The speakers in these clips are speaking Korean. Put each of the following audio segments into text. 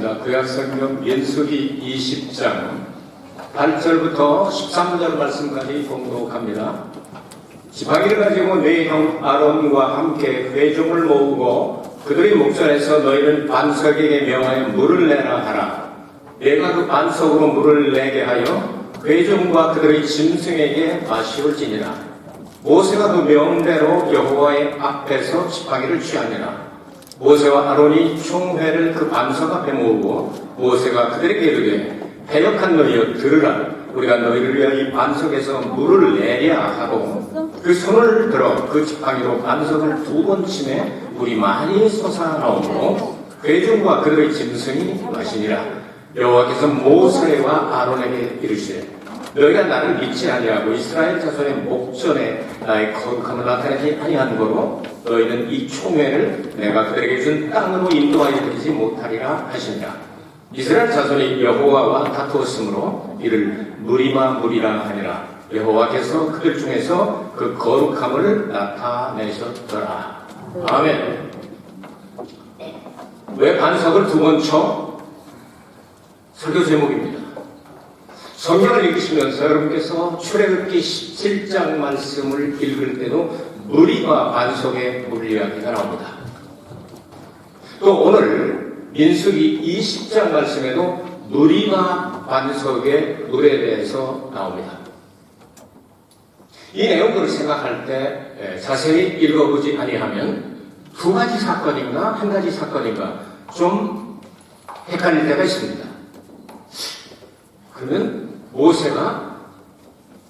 하겠습니다. 구약성경 민수기 20장 8절부터 13절 말씀까지 봉독합니다. 지팡이를 가지고 네 형 아론과 함께 회중을 모으고 그들의 목전에서 너희는 반석에게 명하여 물을 내라 하라. 내가 그 반석으로 물을 내게 하여 회중과 그들의 짐승에게 마시울지니라. 모세가 그 명대로 여호와의 앞에서 지팡이를 취하니라. 모세와 아론이 총회를 그 반석 앞에 모으고 모세가 그들에게 이르되 패역한 너희여 들으라. 우리가 너희를 위하여 이 반석에서 물을 내랴 하고 그 손을 들어 그 지팡이로 반석을 두 번 치매 물이 많이 솟아나오므로 회중과 그들의 짐승이 마시니라. 여호와께서 모세와 아론에게 이르시되 너희가 나를 믿지 아니하고 이스라엘 자손의 목전에 나의 거룩함을 나타내지 아니한 거로 너희는 이 총회를 내가 그들에게 준 땅으로 인도하여 드리지 못하리라 하시니라. 이스라엘 자손이 여호와와 다투었으므로 이를 무리마 하니라. 여호와께서 그들 중에서 그 거룩함을 나타내셨더라. 아멘. 왜 반석을 두 번 쳐? 설교 제목입니다. 성경을 읽으시면서 여러분께서 출애굽기 17장 말씀을 읽을 때도 무리바 반석의 물 이야기가 나옵니다. 또 오늘 민수기 20장 말씀에도 무리바 반석의 물에 대해서 나옵니다. 이 내용들을 생각할 때 자세히 읽어보지 아니하면 두 가지 사건인가 한 가지 사건인가 좀 헷갈릴 때가 있습니다. 그러면 모세가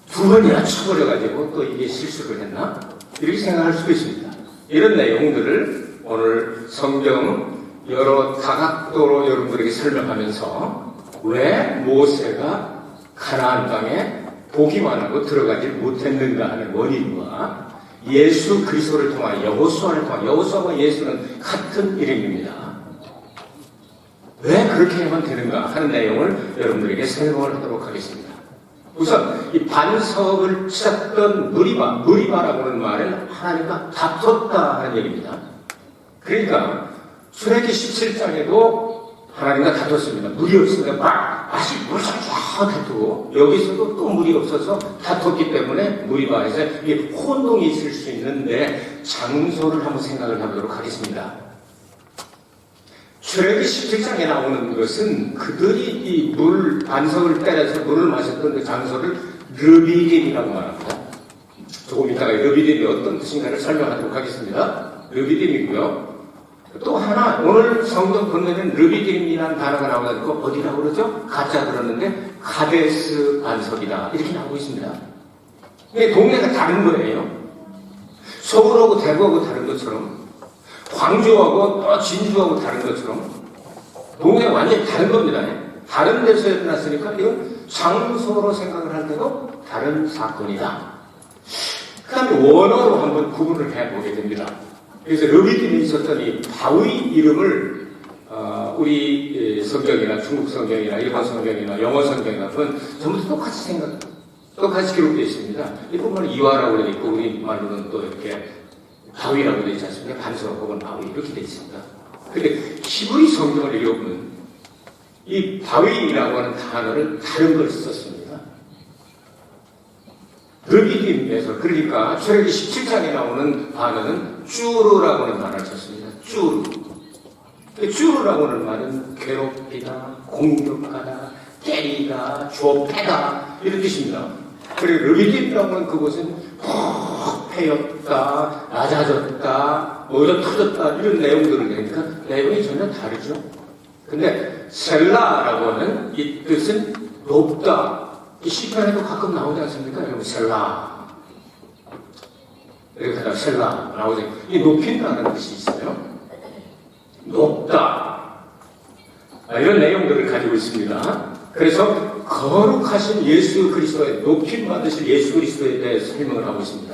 두 번이나 쳐버려가지고 또 이게 실수를 했나? 이렇게 생각할 수도 있습니다. 이런 내용들을 오늘 성경 여러 다각도로 여러분들에게 설명하면서 왜 모세가 가나안 땅에 보기만 하고 들어가지 못했는가 하는 원인과 예수 그리스도를 통한 여호수아를 통한 여호수아와 예수는 같은 이름입니다. 왜 그렇게 해야만 되는가 하는 내용을 여러분들에게 설명을 하도록 하겠습니다. 우선 이 반석을 쳤던 무리바라고 하는 말은 하나님과 다퉜다 하는 얘기입니다. 그러니까 출애굽기 17장에도 하나님과 다퉜습니다. 물이 없으니까 다시 물을 쫙 다투고 여기서도 또 물이 없어서 다퉜기 때문에 무리바에서 이게 혼동이 있을 수 있는데 장소를 한번 생각을 해보도록 하겠습니다. 출애굽기 17장에 나오는 것은 그들이 이 반석을 때려서 물을 마셨던 그 장소를 르비딤이라고 말합니다. 조금 이따가 르비딤이 어떤 뜻인가를 설명하도록 하겠습니다. 르비딤이고요. 또 하나 오늘 성경 본문에는 르비딤이라는 단어가 나오고 어디라고 그러죠? 가짜 들었는데 가데스 반석이다 이렇게 나오고 있습니다. 이게 동네가 다른 거예요. 서울하고 대구하고 다른 것처럼 광주하고 진주하고 다른 것처럼 동네가 완전히 다른 겁니다. 다른 데서 일어났으니까 이건 장소로 생각을 할 때도 다른 사건이다. 그 다음에 원어로 한번 구분을 해보게 됩니다. 그래서 르비딤이 있었던 이 바위 이름을 우리 성경이나 중국 성경이나 일본 성경이나 영어 성경이나 그건 전부 똑같이 기록되어 있습니다. 일본말은 이와라고 되어 있고 우리 말로는 또 이렇게 바위라고 되어 있지 않습니까? 반석 혹은 바위 이렇게 되어 있습니다. 그런데 히브리 성경을 읽어보면 이 바위라고 하는 단어를 다른 걸 썼습니다. 르비딤에서 그러니까 출애굽기 17장에 나오는 단어는 쭈르라고 하는 단어를 썼습니다. 쭈르. 쭈르라고 하는 말은 괴롭히다, 공격하다, 때리다, 좁히다 이런 뜻입니다. 그리고 르비딤이라고 하는 그것은 패였다, 낮아졌다, 오히려 터졌다 이런 내용들을 내니까 내용이 전혀 다르죠. 근데 셀라라고 하는 이 뜻은 높다. 이 시편에도 가끔 나오지 않습니까? 여러분 셀라 이렇게 하다 셀라 나오죠. 이 높인다는 뜻이 있어요. 높다 이런 내용들을 가지고 있습니다. 그래서 거룩하신 예수 그리스도의 높임 받으실 예수 그리스도에 대해 설명을 하고 있습니다.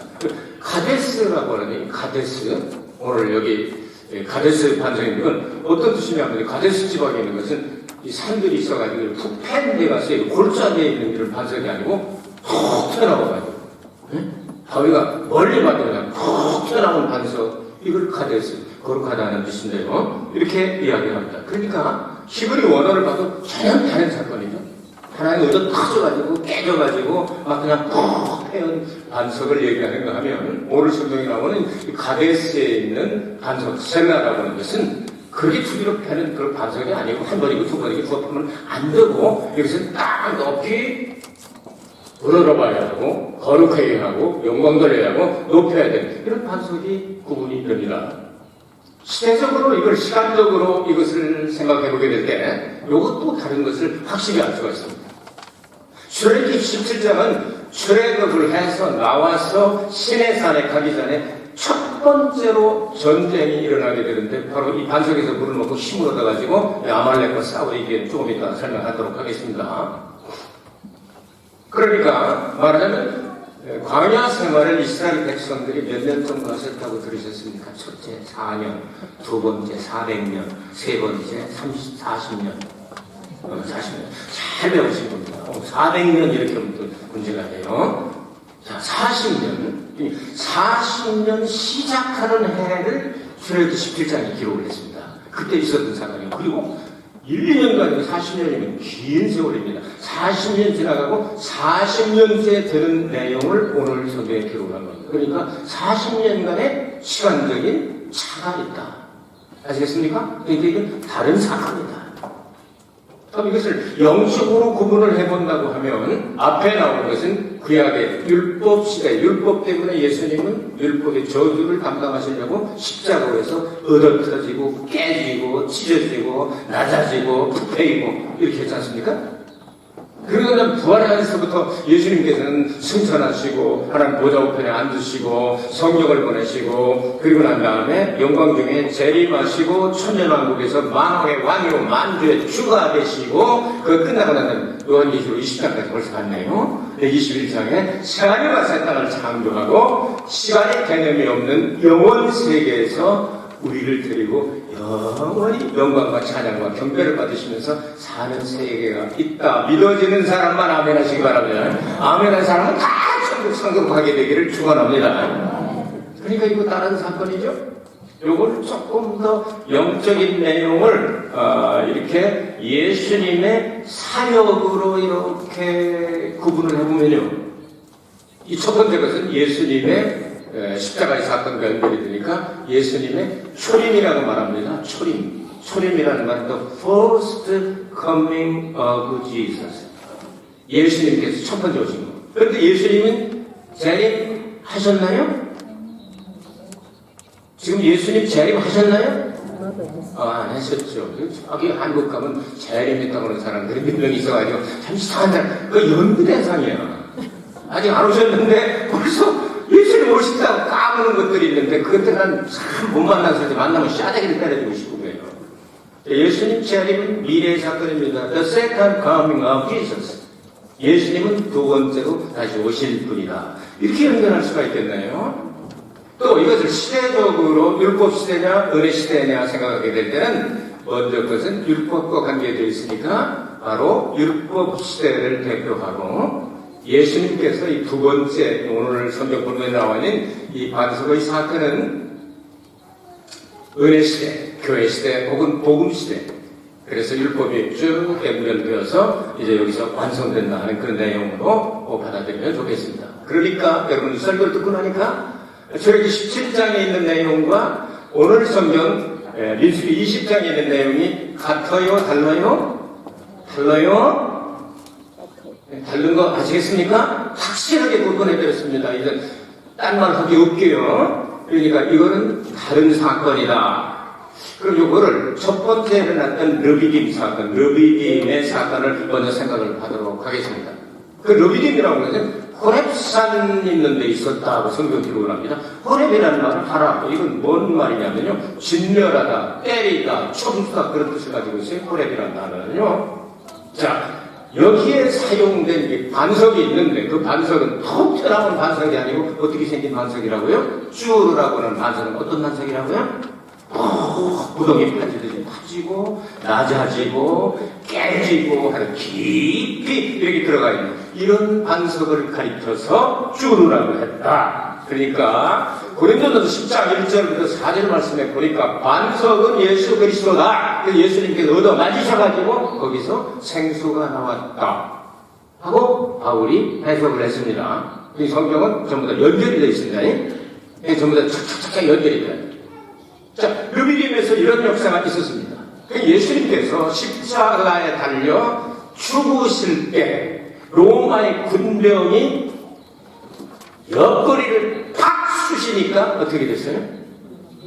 가데스라고 하는 가데스 오늘 여기 가데스 반석인 건 어떤 뜻이냐면 가데스 지방에 있는 것은 이 산들이 있어가지고 푹 팬 데 가서 골짜기에 있는 이런 반석이 아니고 푹 튀어나와가지고 바위가 멀리 봐도 그냥 푹 튀어나온 반석 이걸 가데스 거룩하다는 뜻인데요. 이렇게 이야기합니다. 그러니까 히브리 원어를 봐도 전혀 다른 사건이죠. 하나의 의도 터져가지고 깨져가지고 막 그냥 푹 패연 반석을 얘기하는가 하면 오늘 성경에 나오는 가데스에 있는 반석 셀라라고 하는 것은 그렇게 두드려 패는 그런 반석이 아니고 한 번이고 두 번이고 두 번 하면 안 되고 여기서 딱 높이 우러러봐야 하고 거룩하게 하고 영광 돌려야 하고 높여야 되는 이런 반석이 구분이 됩니다. 시대적으로 이걸 시간적으로 이것을 생각해 보게 될 때 이것도 다른 것을 확실히 알 수가 있습니다. 출애굽기 17장은 출애굽을 해서 나와서 시내산에 가기 전에 첫 번째로 전쟁이 일어나게 되는데 바로 이 반석에서 물을 먹고 힘을 얻어가지고 아말렉과 싸우게 조금 이따 설명하도록 하겠습니다. 그러니까 말하자면 광야 생활을 이스라엘 백성들이 몇 년 정도 하셨다고 들으셨습니까? 첫째 4년, 두 번째 400년, 세 번째 40년. 40년. 잘 배우신 겁니다. 400년 이렇게 하면 또 문제가 돼요. 자, 40년. 40년 시작하는 해를 출애굽기 17장에 기록을 했습니다. 그때 있었던 사건이에요. 그리고 1, 2년간이고 40년이면 긴 세월입니다. 40년 지나가고 40년째 되는 내용을 오늘 성경에 기록한 겁니다. 그러니까 40년간의 시간적인 차가 있다. 아시겠습니까? 그러니까 이건 다른 사건이다. 그럼 이것을 영적으로 구분을 해본다고 하면 앞에 나오는 것은 구약의 율법 시대, 율법 때문에 예수님은 율법의 저주를 감당하시려고 십자가에서 얻어터지고 깨지고 찢어지고 낮아지고 부패이고 이렇게 했지 않습니까? 그리고 난 부활하면서부터 예수님께서는 승천하시고 하나님 보좌 우편에 앉으시고 성령을 보내시고 그리고 난 다음에 영광 중에 재림하시고 천년왕국에서 만왕의 왕이요 만주의 주가 되시고 그 끝나고 나면 요한계시록 20장까지 벌써 갔네요. 21장에 새하늘과 새 땅을 창조하고 시간의 개념이 없는 영원 세계에서 우리를 데리고 영원히 영광과 찬양과 경배를 받으시면서 사는 세계가 있다. 믿어지는 사람만 아멘 하시기 바랍니다. 아멘 한 사람은 다 천국 상급하게 되기를 축원합니다. 그러니까 이거 다른 사건이죠. 요걸 조금 더 영적인 내용을 이렇게 예수님의 사역으로 이렇게 구분을 해보면요. 이 첫 번째 것은 예수님의 십자가의 사건과 연결이 되니까 예수님의 초림이라고 말합니다. 초림. 초림이라는 말은 the first coming of Jesus. 예수님께서 첫 번째 오신 거. 그런데 예수님은 재림하셨나요? 지금 예수님 재림하셨나요? 안 하셨죠. 저기 한국 가면 재림했다고 하는 사람들이 몇 명 있어가지고 참 이상한 사람. 그 연구 대상이야. 아직 안 오셨는데 벌써 예수님 오신다고 까부는 것들이 있는데 그것들 난 참 못 만나서 만나면 샤대기를 때려주고 싶고 그래요. 예수님 재림은 미래의 사건입니다. The second coming of Jesus. 예수님은 두 번째로 다시 오실 분이다. 이렇게 연결할 수가 있겠네요. 또 이것을 시대적으로 율법 시대냐 은혜 시대냐 생각하게 될 때는 먼저 그것은 율법과 관계되어 있으니까 바로 율법 시대를 대표하고 예수님께서 이 두 번째 오늘 성경 본문에 나와 있는 이 반석의 사건은 은혜 시대, 교회 시대 혹은 복음 시대. 그래서 율법이 쭉 연결되어서 이제 여기서 완성된다 하는 그런 내용으로 받아들이면 좋겠습니다. 그러니까 여러분 이 설교를 듣고 나니까 출애굽기 17장에 있는 내용과 오늘 성경 민수기 20장에 있는 내용이 같아요? 달라요? 달라요? 다른 거 아시겠습니까? 확실하게 구분해드렸습니다. 이제 딴 말 하기 없게요. 그러니까 이거는 다른 사건이다. 그럼 이거를 첫 번째 일어났던 르비딤 사건, 르비딤의 사건을 먼저 생각을 하도록 하겠습니다. 그 르비딤이라고 하는 호렙산 있는 데 있었다고 성경 기록을 합니다. 호렙이라는 말을 하라. 이건 뭔 말이냐면요. 진멸하다, 때리다, 총수다 그런 뜻을 가지고 있어요. 호렙이라는 단어는요. 자, 여기에 사용된 이 반석이 있는데 그 반석은 톡 튀어나온 반석이 아니고 어떻게 생긴 반석이라고요? 쭈르라고 하는 반석은 어떤 반석이라고요? 구덩이 파지듯이 파지고 낮아지고 깨지고 하는 깊이 여기 들어가 있는 이런 반석을 가리켜서 쭈르라고 했다. 그러니까 고린도전서 10장 1절부터 4절 말씀에 보니까 반석은 예수 그리스도다. 예수님께서 얻어 맞으셔가지고 거기서 생수가 나왔다 하고 바울이 해석을 했습니다. 이 성경은 전부 다 연결이 되어 있습니다. 전부 다 착착착 연결이 돼요. 자, 르비딤에서 이런 역사가 있었습니다. 예수님께서 십자가에 달려 죽으실 때 로마의 군병이 옆구리를 팍 쑤시니까 어떻게 됐어요?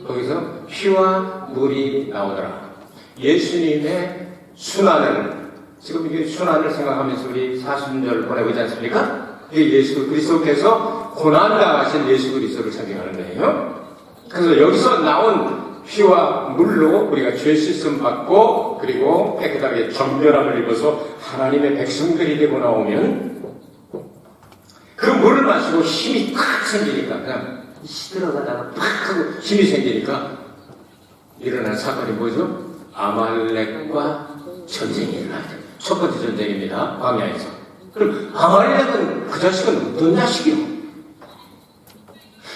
거기서 피와 물이 나오더라. 예수님의 순환을, 지금 이게 순환을 생각하면서 우리 사순절을 보내고 있지 않습니까? 이게 예수 그리스도께서 고난당하신 예수 그리스도를 상징하는 거예요. 그래서 여기서 나온 피와 물로 우리가 죄 씻음 받고 그리고 깨끗하게 정결함을 입어서 하나님의 백성들이 되고 나오면 그 물을 마시고 힘이 팍 생기니까 그냥 시들어가다가 팍 하고 힘이 생기니까 일어난 사건이 뭐죠? 아말렉과 전쟁이 일어나요. 첫 번째 전쟁입니다. 광야에서. 그럼 아말렉은 그 자식은 어떤 자식이요?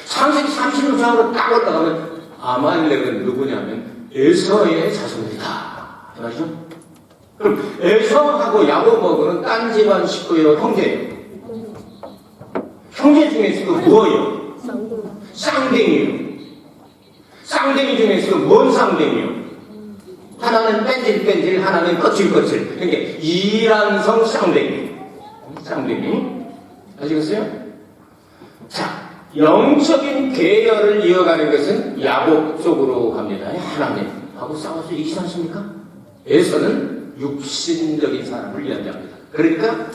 창세기 36장으로 딱 올라가면 아말렉은 누구냐면 에서의 자손이다. 말이죠? 그럼 에서하고 야곱하고는 딴 집안 식구요, 형제예요. 형제 중에서도 뭐예요? 쌍둥이요. 쌍둥이 중에서도 뭔 쌍둥이요? 하나는 뺀질뺀질, 하나는 거칠거칠. 그러니까 이란성 쌍둥이. 쌍둥이. 아시겠어요? 자, 영적인 계열을 이어가는 것은 야곱 쪽으로 갑니다. 하나님하고 싸워서 이기지 않습니까? 에서는 육신적인 사람을 이야기합니다. 그러니까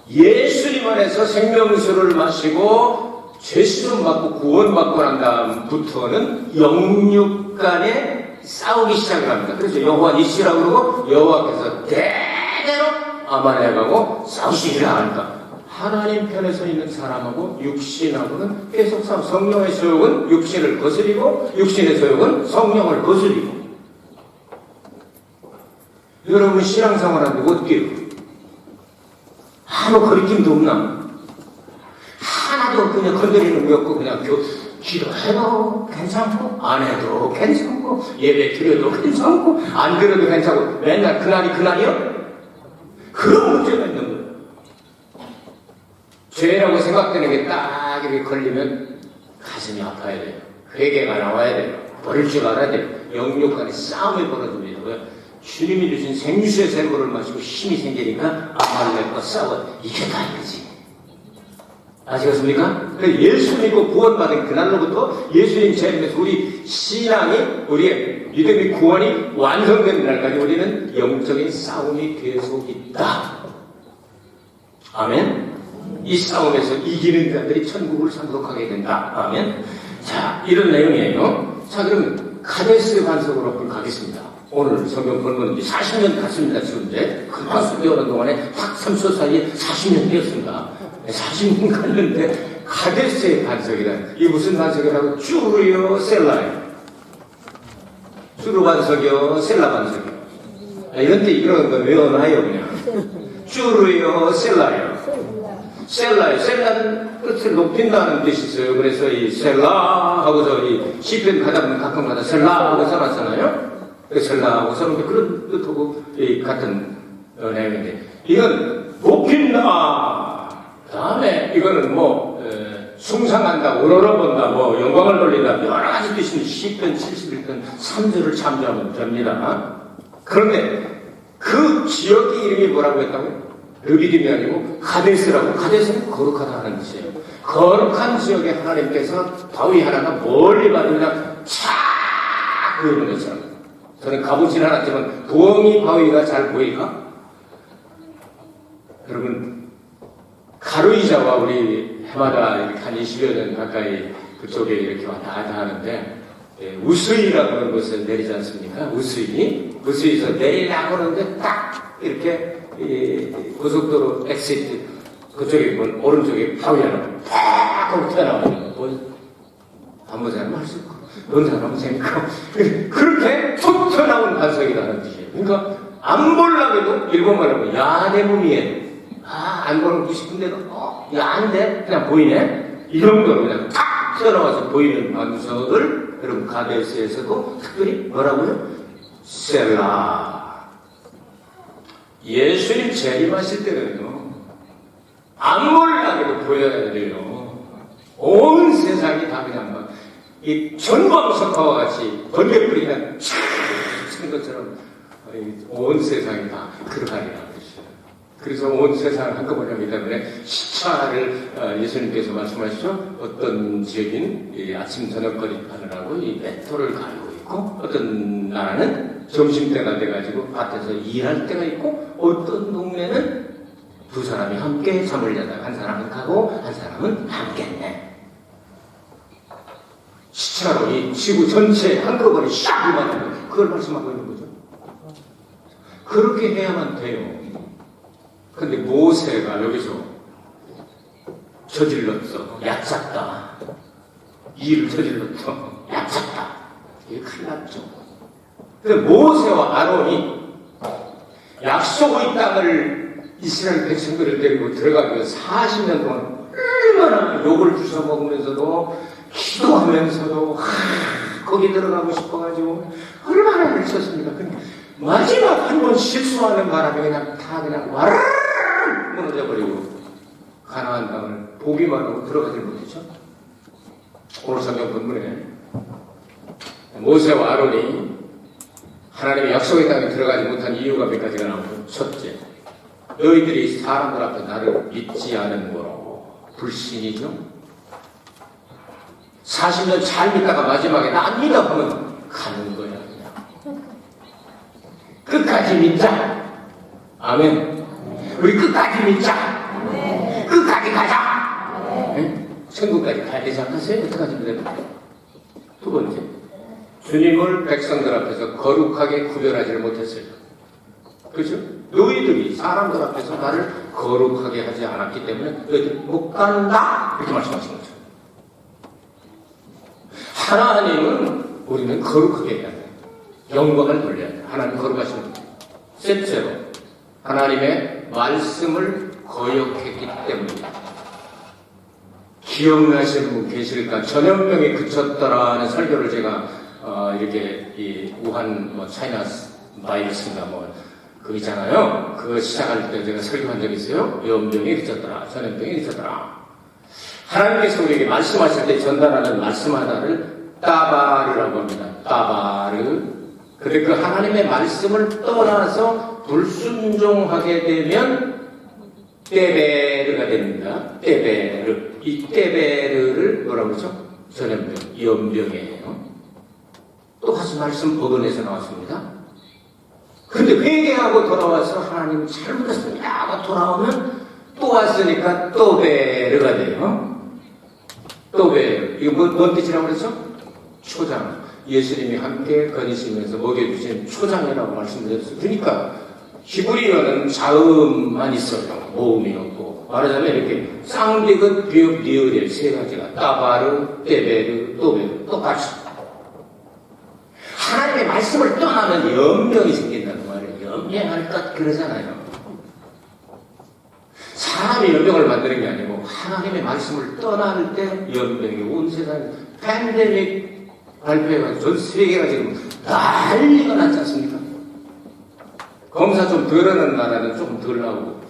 예수님 안에서 생명수를 마시고 죄수를 받고 구원받고 난 다음부터는 영육 간에 싸우기 시작을 합니다. 그래서 여호와 니시라고 그러고 여호와께서 대대로 아말렉하고 싸우시리라 하니까 하나님 편에 서 있는 사람하고 육신하고는 계속 싸워. 성령의 소욕은 육신을 거스리고 육신의 소욕은 성령을 거스리고. 여러분 신앙생활하는데 어때요? 아무 거리낌도 없나? 하나도 그냥 건드리는 게 없고 그냥 기도해도 괜찮고 안 해도 괜찮고 예배 드려도 괜찮고 안 드려도 괜찮고 맨날 그날이 그날이요? 그런 문제가 있는 거예요. 죄라고 생각되는 게 딱 이렇게 걸리면 가슴이 아파야 돼요. 회개가 나와야 돼요. 버릴 줄 알아야 돼요. 영육 간에 싸움이 벌어집니다. 왜? 주님이 주신 생수의 생물을 마시고 힘이 생기니까 아말렉과 싸워. 이게 다 이거지. 아시겠습니까? 예수 믿고 구원받은 그날로부터 예수님 재림에서 우리 신앙이, 우리의 믿음이 구원이 완성된 날까지 우리는 영적인 싸움이 계속 있다. 아멘. 이 싸움에서 이기는 자들이 천국을 상속하게 된다. 아멘. 자, 이런 내용이에요. 자, 그러면 카데스 반석으로 한번 가겠습니다. 오늘 성경 본문 40년 갔습니다. 지금 이제 금방 배우는 동안에 딱 3초 사이에 40년 되었습니다. 40년 갔는데 카데스의 반석이다. 이게 무슨 반석이라고? 쭈르요 셀라요. 쭈르 반석이요 셀라 반석이요. 이런 데 이런 거 외워놔요 그냥. 쭈르요 셀라요. 셀라요. 셀라는 끝을 높인다는 뜻이 있어요. 그래서 이 셀라 하고서 이 시편 가다 보면 가끔가다 셀라 하고 써놨잖아요. 셀라 하고 써놓는데 그런 뜻하고 이 같은 내용인데 이건 높인다. 다음에 이거는 뭐 숭상한다, 우러러본다, 뭐 영광을 돌린다 여러 가지 뜻이 있는 시편 71편 3절을 참조하면 됩니다. 그런데 그 지역의 이름이 뭐라고 했다고요? 르비딤이 아니고 카데스라고. 카데스는 거룩하다 하는 뜻이에요. 거룩한 지역에 하나님께서 바위 하나가 멀리 받으면 착 보이는 것처럼. 저는 가보진 않았지만 부엉이 바위가 잘 보일까? 여러분 가루이자와 우리 해마다 이렇게 한 20여 년 가까이 그쪽에 이렇게 왔다 갔다 하는데 우수이라고 하는 곳에 내리지 않습니까? 우수이에서 내리려고 하는데 딱 이렇게 고속도로 엑시트 그쪽에 보면 오른쪽에 바위 하나 팍 하고 튀어나와요. 한번 사람 할 수 있고 뭔 사람은 재밌고 그렇게 툭 튀어나온 반석이라는 뜻이에요. 그러니까 안 보려고 해도 일본말로 하면 야대무미에 안 보고 싶은데도 야한데 그냥 보이네. 이 정도로 그냥 탁 튀어나와서 보이는 반석을 여러분 가데스에서도 특별히 뭐라고요? 셀라. 예수님 재림하실 때는요, 암몰나게도 보여야 돼요. 온 세상이 다 그냥 막, 이 전광석화와 같이 번개불이 그냥 촥 쓴 것처럼 온 세상이 다 그러하리라 그러시죠. 그래서 온 세상을 한꺼번에 하기 때문에 시차를 예수님께서 말씀하시죠. 어떤 지역인 아침 저녁거리 하느라고 이 메토를 가지고 있고, 어떤 나라는 점심때가 돼가지고 밭에서 일할 때가 있고, 어떤 동네는 두 사람이 함께 잠을 자다가 한 사람은 가고 한 사람은 안 깼네. 시차로 이 지구 전체에 한꺼번에 샥 임하는 그걸 말씀하고 있는 거죠. 그렇게 해야만 돼요. 근데 모세가 여기서 저질렀어. 얕잡다. 일을 저질렀어. 얕잡다. 이게 큰일 났죠. 근데 모세와 아론이 약속의 땅을 이스라엘 백성들을 데리고 들어가기 위해서 40년 동안 얼마나 욕을 주워 먹으면서도 기도하면서도 거기 들어가고 싶어가지고 얼마나 그랬었습니까? 근데 마지막 한 번 실수하는 바람에 그냥 다 그냥 와르르 무너져 버리고 가나안 땅을 보기만 하고 들어가지 못했죠. 오늘 성경 본문에 모세와 아론이 하나님의 약속의 땅에 들어가지 못한 이유가 몇 가지가 나오죠. 첫째, 너희들이 사람들 앞에 나를 믿지 않은 거로 불신이죠. 40년 잘 믿다가 마지막에 나 안 믿어 하면 가는 거야 그냥. 끝까지 믿자. 아멘. 우리 끝까지 믿자. 끝까지 가자. 네? 천국까지 가야 되지 않겠어요? 어떡하지? 두 번째, 주님을 백성들 앞에서 거룩하게 구별하지를 못했어요. 그렇죠? 너희들이 사람들 앞에서 나를 거룩하게 하지 않았기 때문에 너희들 못 간다 이렇게 말씀하신 거죠. 하나님은 우리는 거룩하게 해야 돼. 영광을 돌려야 돼. 하나님 거룩하시는 거예요. 셋째로 하나님의 말씀을 거역했기 때문입니다. 기억나시는 분 계실까? 전염병이 그쳤더라는 설교를 제가 이렇게 이 우한 차이나 바이러스인가 그거 있잖아요. 그거 시작할 때 제가 설교한 적이 있어요. 염병이 그쳤더라. 전염병이 그쳤더라. 하나님께서 우리에게 말씀하실 때 전달하는 말씀 하나를 따바르라고 합니다. 따바르. 그런데 그 하나님의 말씀을 떠나서 불순종하게 되면 떼베르가 됩니다. 떼베르. 이 떼베르를 뭐라고 그러죠? 전염병, 염병이에요. 똑같이 말씀 복원해서 나왔습니다. 그런데 회개하고 돌아와서 하나님 잘못했습니다 하고 돌아오면 또 왔으니까 또 베르가 돼요. 또 베르. 이거 뭔 뜻이라고 그랬죠? 초장. 예수님이 함께 거니시면서 먹여주신 초장이라고 말씀드렸어요. 그러니까 히브리어는 자음만 있어요. 모음이 없고. 말하자면 이렇게 쌍디귿, 비읍, 니을의 세 가지가 따바르, 떼베르, 또베르 똑같이. 하나님의 말씀을 떠나면 염병이 생긴다는 말이에요. 염병할 것 그러잖아요. 사람이 염병을 만드는 게 아니고 하나님의 말씀을 떠날 때 염병이 온 세상에 팬데믹 발표해가지고 전 세계가 지금 난리가 났지 않습니까? 검사 좀 덜 하는 나라는 조금 덜 나오고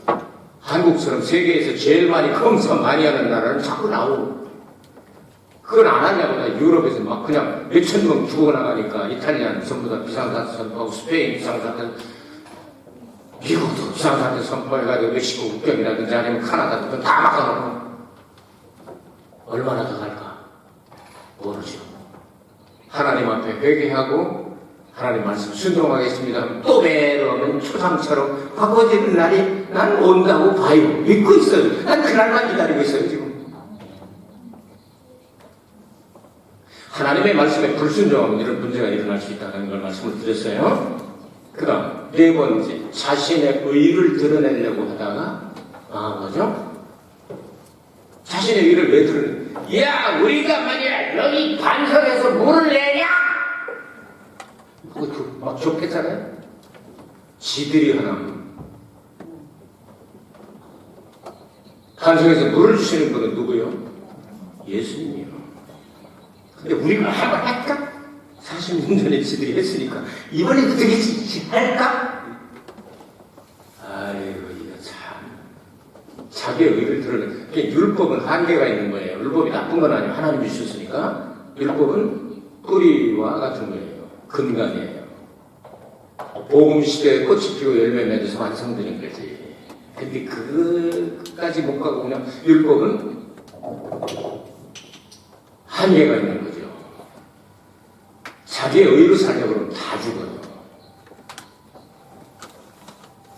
한국처럼 세계에서 제일 많이 검사 많이 하는 나라는 자꾸 나오고 그건 안 하냐보다 유럽에서 막 그냥 몇천 명 죽어나가니까 이탈리아는 전부 다 비상사태 선포하고 스페인 비상사태 미국도 비상사태 선포해가지고 멕시코 국경이라든지 아니면 카나다 국경 다 막아놓고 얼마나 더 갈까 모르죠. 하나님 앞에 회개하고 하나님 말씀 순종하겠습니다 하면 또 매러면 초상처럼 바꿔지는 날이 난 온다고 봐요. 믿고 있어요. 난 그날만 기다리고 있어요 지금. 하나님의 말씀에 불순종하면 이런 문제가 일어날 수 있다는 걸 말씀을 드렸어요. 그 다음 네 번째, 자신의 의를 드러내려고 하다가 뭐죠? 자신의 의를 왜 드러내? 야, 우리가 만약 여기 반석에서 물을 내냐? 그거 막 좋겠잖아요? 지들이 하나님. 반석에서 물을 주시는 분은 누구요? 예수님이요. 근데 우리가 한번 할까? 40년 전에 지들이 했으니까 이번에도 되겠지 할까? 아이고 이거 참 자기의 의를 드러내. 율법은 한계가 있는 거예요. 율법이 나쁜 건 아니에요. 하나님이 주셨으니까. 율법은 뿌리와 같은 거예요. 근간이에요. 복음 시대에 꽃이 피고 열매 맺어서 완성되는 거지. 근데 그까지 못 가고 그냥 율법은 한계가 있는 거죠. 자기의 의로 살려고 그러면 다 죽어요.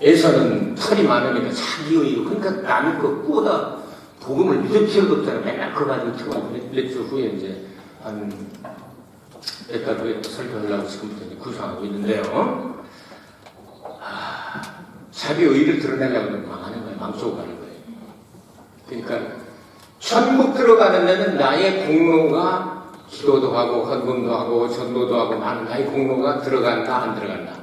에서는 털이 많으니까 자기 의로, 그러니까 남의 거 꾸어다 복음을 믿을 필요도 없잖아요. 맨날 그거 가지고 튀고 몇 주 후에 이제 한 몇 달 후에 또 설교하려고 지금부터 이제 구상하고 있는데요. 자기 의를 드러내려고 하면 망하는 거예요. 망치고 가는 거예요. 그러니까 천국 들어가는 데는 나의 공로가 기도도 하고 헌금도 하고 전도도 하고 많은 나의 공로가 들어간다 안 들어간다.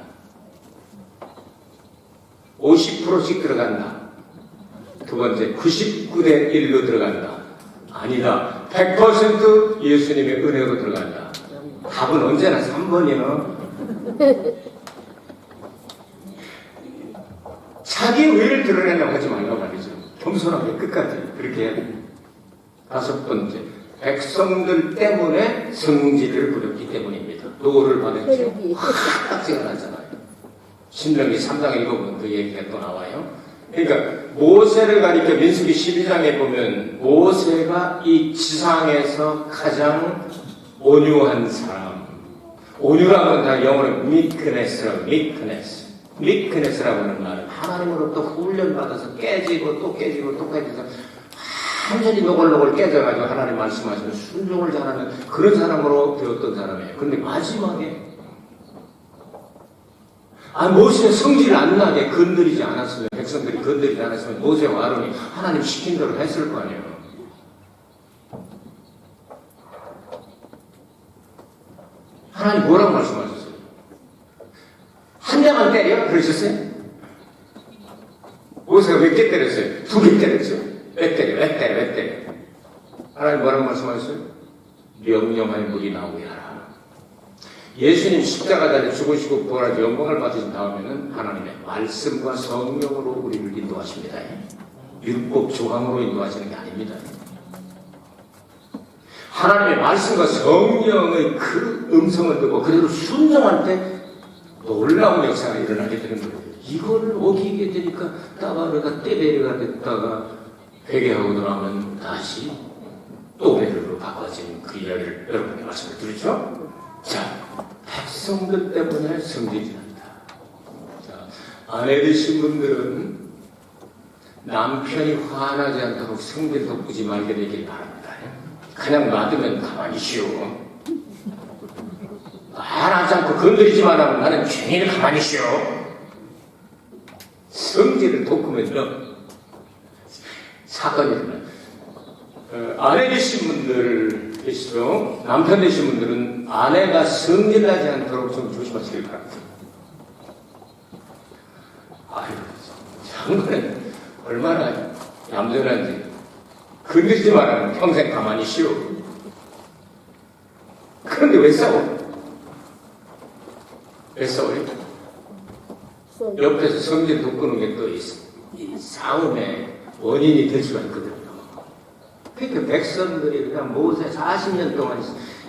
50%씩 들어간다. 두 번째 99대 1로 들어간다. 아니다. 100% 예수님의 은혜로 들어간다. 답은 언제나 3번이요. 자기 의를 드러내려고 하지 말라고 말이죠. 겸손하게 끝까지 그렇게 해야 됩니다. 5번째, 백성들 때문에 성질을 부렸기 때문입니다. 노를 받았죠. 딱지가 나잖아요. 신명기 3장에 읽어보면 그 얘기가 또 나와요. 그러니까 모세를 가리켜 민수기 12장에 보면 모세가 이 지상에서 가장 온유한 사람. 온유라는 다 영어로 meekness라고, meekness라고 하는 말은 하나님으로부터 훈련받아서 깨지고 또 깨지고 또 깨져서 완전히 노골노골 깨져가지고 하나님 말씀하시는 순종을 잘하는 그런 사람으로 되었던 사람이에요. 그런데 마지막에 모세의 성질 안 나게 건드리지 않았으면, 백성들이 건드리지 않았으면 모세와 아론이 하나님 시킨 대로 했을 거 아니에요. 하나님 뭐라고 말씀하셨어요? 한 대만 때려? 그러셨어요? 모세가 몇 개 때렸어요? 2개 때렸어요? 왜 때려? 하나님 뭐라고 말씀하셨어요? 명령하여 물이 나오게 하라. 예수님 십자가에 죽으시고 부활하셔서 영광을 받으신 다음에는 하나님의 말씀과 성령으로 우리를 인도하십니다. 율법 조항으로 인도하시는 게 아닙니다. 하나님의 말씀과 성령의 그 음성을 듣고 그대로 순종할 때 놀라운 역사가 일어나게 되는 거예요. 이거를 어기게 되니까 따바르가 떼베르가 됐다가 회개하고 돌아오면 다시 또 베르로 바꿔진 그 이야기를 여러분께 말씀을 드리죠. 자, 백성들 때문에 성질이 난다. 자, 아내 되신 분들은 남편이 화나지 않도록 성질 돋구지 말게 되길 바랍니다. 그냥 놔두면 가만히 쉬어. 화나지 않고 건드리지만 하면 나는 괜히 가만히 쉬어. 성질을 돋구면 사건이 일어나요. 아내 되신 분들 계시죠? 남편 되신 분들은 아내가 성질나지 않도록 좀 조심하시길 바랍니다. 아유, 장관은 얼마나 얌전한지. 건드리지 말라면 평생 가만히 쉬어. 그런데 왜 싸워? 왜 싸워요? 옆에서 성질 돋구는 게 또 이 싸움의 원인이 될 수가 있거든요. 그러니까 백성들이 그냥 모세 40년 동안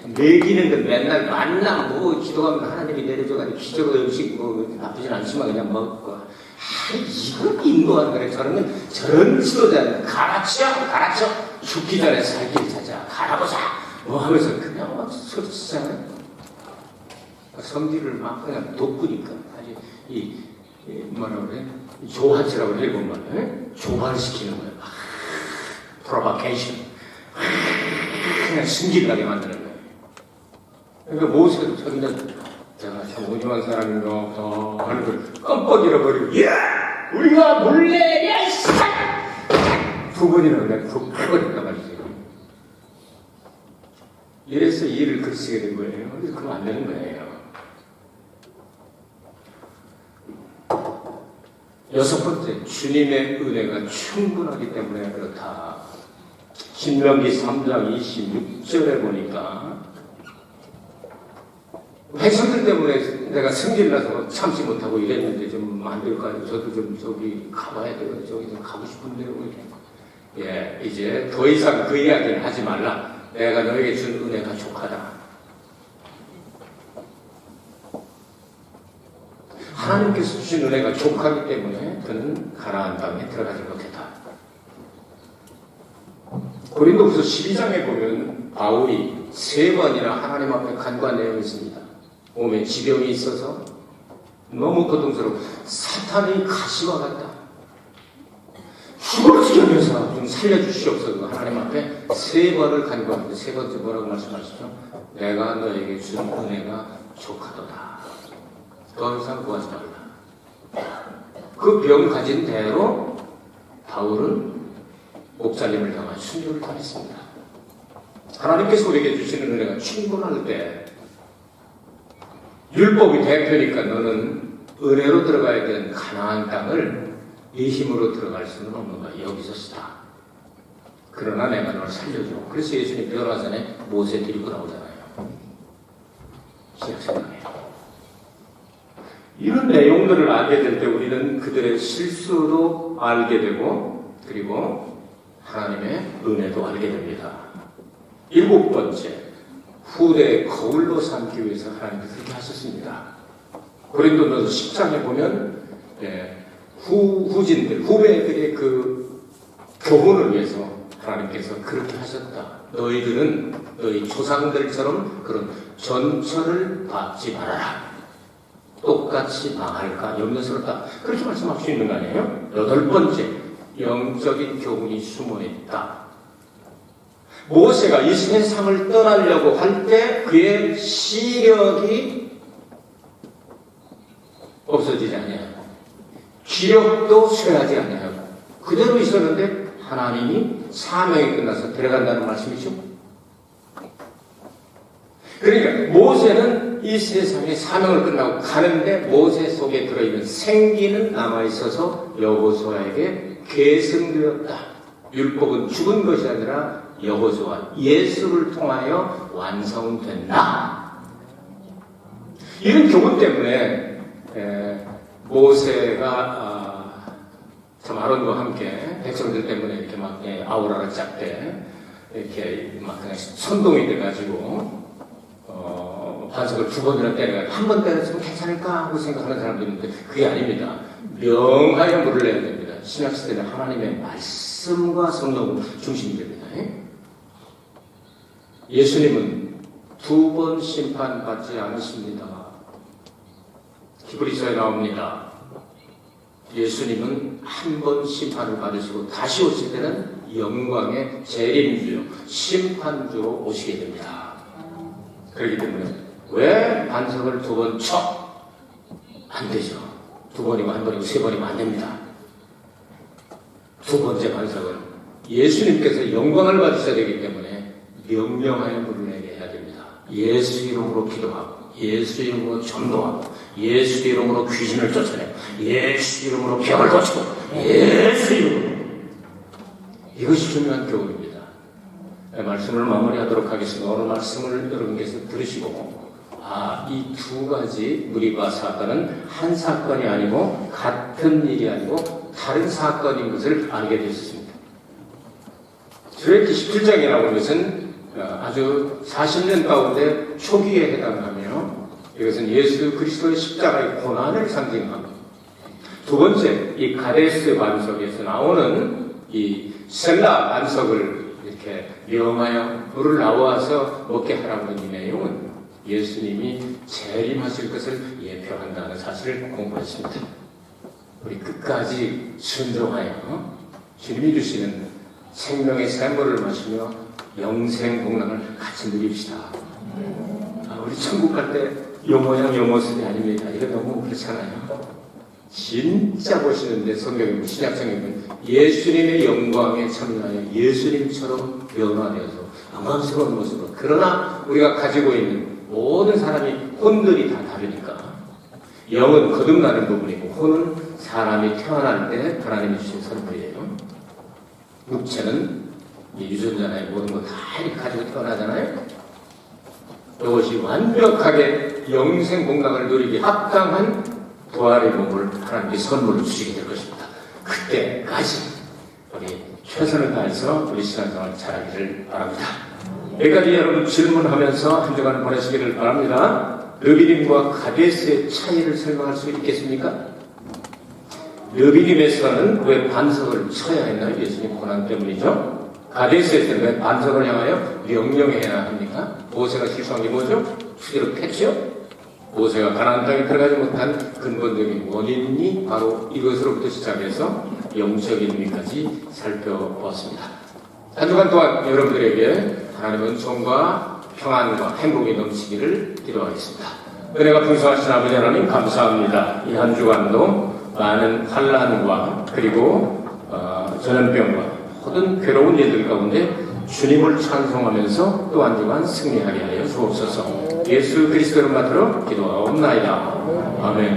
먹이는 건 맨날 만나 기도하면 하나님이 내려줘가지고 기적의 음식 나쁘진 않지만 그냥 먹고 이걸 인도하는 거래. 저런 지도자는 가라쳐 죽기 전에 살길 찾아 가라보자 하면서 그냥 막 소리치잖아요. 성질을 막 그냥 돋구니까 아주 뭐라 그래? 조화치라고 일본 말에 조화시키는 거예요. 프로바케이션. 그냥 승질나게 만드는 거예요. 그러니까 모세도 전날 제가 참 오지만 사람인가 하는 걸 껌뻑 잃어버리고 야! 우리가 몰래 야! 두 번이나 그냥 푹 해버렸단 말이죠. 이래서 일을 그르치게 된 거예요. 그러면 안 되는 거예요. 6번째, 주님의 은혜가 충분하기 때문에 그렇다. 신명기 3장 26절에 보니까 백성들 때문에 내가 승질나서 참지 못하고 이랬는데 좀 안 될까요? 저도 좀 저기 가봐야 돼요. 저기 좀 가고 싶은데요. 예, 이제 더 이상 그 이야기를 하지 말라. 내가 너에게 준 은혜가 족하다. 하나님께서 주신 은혜가 족하기 때문에 그는 가나안 땅에 들어가지 못했다. 고린도후서 12장에 보면 바울이 3번이나 하나님 앞에 간구한 내용이 있습니다. 몸에 지병이 있어서 너무 고통스러워 사탄의 가시와 같다. 죽을 지경에서 좀 살려주시옵소서. 하나님 앞에 3번을 간구하는데 3번째 뭐라고 말씀하시죠? 내가 너에게 준 은혜가 족하도다. 더 이상 구하지 말라. 그 병 가진 대로 바울은 목자님을 향한 순교를 당했습니다. 하나님께서 우리에게 주시는 은혜가 충분할 때 율법이 대표니까 너는 은혜로 들어가야 되는 가나안 땅을 네 힘으로 들어갈 수는 없는 거야. 여기서 쓰다. 그러나 내가 너를 살려줘. 그래서 예수님 변화전에 모세 데리고 나오잖아요. 신약성경에. 이런 내용들을 알게 될 때 우리는 그들의 실수도 알게 되고 그리고 하나님의 은혜도 알게 됩니다. 7번째, 후대의 거울로 삼기 위해서 하나님께서 그렇게 하셨습니다. 고린도전서 10장에 보면 후진들, 후배들의 그 교훈을 위해서 하나님께서 그렇게 하셨다. 너희들은 너희 조상들처럼 그런 전철을 받지 말아라. 똑같이 망할까 염려스럽다. 그렇게 말씀할 수 있는 거 아니에요? 8번째, 영적인 교훈이 숨어있다. 모세가 이 세상을 떠나려고 할 때 그의 시력이 없어지지 않아요. 기력도 쇠하지 않아요. 그대로 있었는데 하나님이 사명이 끝나서 데려간다는 말씀이죠. 그러니까 모세는 이 세상에 사명을 끝나고 가는데 모세 속에 들어있는 생기는 남아있어서 여호수아에게 계승되었다. 율법은 죽은 것이 아니라 여호수아 예수를 통하여 완성된다. 이런 교훈 때문에 모세가 참 아론과 함께 백성들 때문에 이렇게 막 아우라를 짤 때 이렇게 막 그냥 선동이 돼가지고 반석을 2번이나 때려가지고 한 번 때렸으면 괜찮을까 하고 생각하는 사람도 있는데 그게 아닙니다. 명하여 물을 내야 됩니다. 신약시대는 하나님의 말씀과 성령 중심이 됩니다. 예수님은 2번 심판받지 않으십니다. 히브리서에 나옵니다. 예수님은 한 번 심판을 받으시고 다시 오실 때는 영광의 재림주요, 심판주로 오시게 됩니다. 그렇기 때문에 왜 반석을 2번 쳐? 안 되죠. 2번이고 1번이고 3번이면 안 됩니다. 2번째 반석은 예수님께서 영광을 받으셔야 되기 때문에 명령하여 물을 내게 해야 됩니다. 예수 이름으로 기도하고 예수 이름으로 전도하고 예수 이름으로 귀신을 쫓아내고 예수 이름으로 병을 고치고 예수 이름으로. 이것이 중요한 교훈입니다. 말씀을 마무리하도록 하겠습니다. 오늘 말씀을 여러분께서 들으시고 이 2가지 무리바 사건은 한 사건이 아니고 같은 일이 아니고 다른 사건인 것을 알게 되셨습니다. 출애굽기 17장에 나오는 것은 아주 40년 가운데 초기에 해당하며 이것은 예수 그리스도의 십자가의 고난을 상징합니다. 2번째, 이 가데스 반석에서 나오는 이 셀라 반석을 이렇게 명하여 물을 나와서 먹게 하라고 하는 이 내용은 예수님이 재림하실 것을 예표한다는 사실을 공부했습니다. 우리 끝까지 순종하여 주님이 주시는 생명의 샘물을 마시며 영생 복락을 같이 누립시다. 우리 천국 갈 때 요 모양 요 모습이 아닙니다. 이거 너무 그렇잖아요. 진짜 보시는데 성경에 신약 성경은 예수님의 영광에 참여하여 예수님처럼 변화되어서 영광스러운 모습으로. 그러나 우리가 가지고 있는 모든 사람이 혼들이 다 다르니까 영은 거듭나는 부분이고 혼은 사람이 태어날 때 하나님이 주신 선물이에요. 육체는 이 유전자나 모든 거 다 이렇게 가지고 떠나잖아요. 이것이 완벽하게 영생 공강을 누리기 합당한 부활의 몸을 하나님께 선물로 주시게 될 것입니다. 그때까지 우리 최선을 다해서 우리 신앙생활 잘하기를 바랍니다. 여기까지 여러분 질문하면서 한 주간을 보내시기를 바랍니다. 르비딤과 가데스의 차이를 설명할 수 있겠습니까? 르비딤에서는 왜 반석을 쳐야 했나요? 예수님 고난 때문이죠. 가데스에서는 왜 반석을 향하여 명령해야 합니까? 모세가 실수한 게 뭐죠? 수리로 팼죠? 모세가 가나안 땅에 들어가지 못한 근본적인 원인이 바로 이것으로부터 시작해서 영적인 의미까지 살펴보았습니다. 한 주간 동안 여러분들에게 하나님의 은총과 평안과 행복이 넘치기를 기도하겠습니다. 은혜가 풍성하신 아버지 하나님 감사합니다. 이 한 주간도 많은 환난과 그리고 전염병과 모든 괴로운 일들 가운데 주님을 찬송하면서 또 한 주간 승리하게 하여 주옵소서. 예수 그리스도를 받들어 기도하옵나이다. 아멘.